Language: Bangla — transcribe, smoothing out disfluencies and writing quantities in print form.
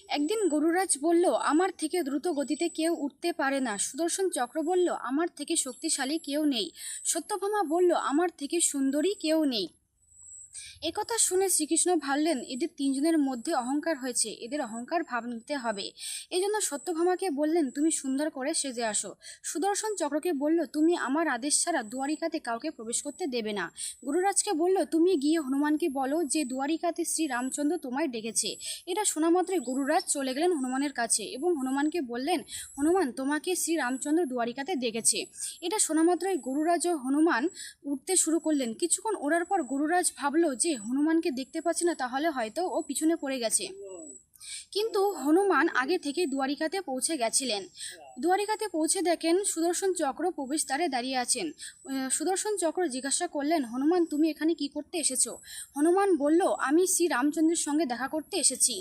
একদিন গরুরাজ বলল, আমার থেকে দ্রুত গতিতে কেউ উঠতে পারে না। সুদর্শন চক্র বলল, আমার থেকে শক্তিশালী কেউ নেই। সত্যভামা বলল, আমার থেকে সুন্দরী কেউ নেই। একথা শুনে শ্রীকৃষ্ণ ভাবলেন, এদের তিনজনের মধ্যে অহংকার হয়েছে, এদের অহংকার ভাব নিতে হবে। এই জন্য সত্যভামাকে বললেন, তুমি সুন্দর করে সেজে আসো। সুদর্শন চক্রকে বলল, তুমি আমার আদেশ ছাড়া দুয়ারিকাতে কাউকে প্রবেশ করতে দেবে না। গুরুরাজকে বলল, তুমি গিয়ে হনুমানকে বলো যে দুয়ারিকাতে শ্রী রামচন্দ্র তোমায় ডেকেছে। এটা শোনা মাত্রই গুরুরাজ চলে গেলেন হনুমানের কাছে এবং হনুমানকে বললেন, হনুমান, তোমাকে শ্রী রামচন্দ্র দুয়ারিকাতে ডেকেছে। এটা শোনা মাত্রই গুরুরাজ ও হনুমান উঠতে শুরু করলেন। কিছুক্ষণ ওড়ার পর গুরুরাজ ভাবলো যে হনুমানকে দেখতে পাচ্ছে না, তাহলে হয়তো ও পিছনে পড়ে গেছে। কিন্তু হনুমান আগে থেকে দুয়ারিকাতে পৌঁছে গেছিলেন। দুয়ারিকাতে পৌঁছে দেখেন সুদর্শন চক্র প্রবেশদ্বারে দাঁড়িয়ে আছেন। সুদর্শন চক্র জিজ্ঞাসা করলেন, হনুমান, তুমি এখানে কি করতে এসেছো? হনুমান বলল, আমি শ্রী রামচন্দ্রের সঙ্গে দেখা করতে এসেছি।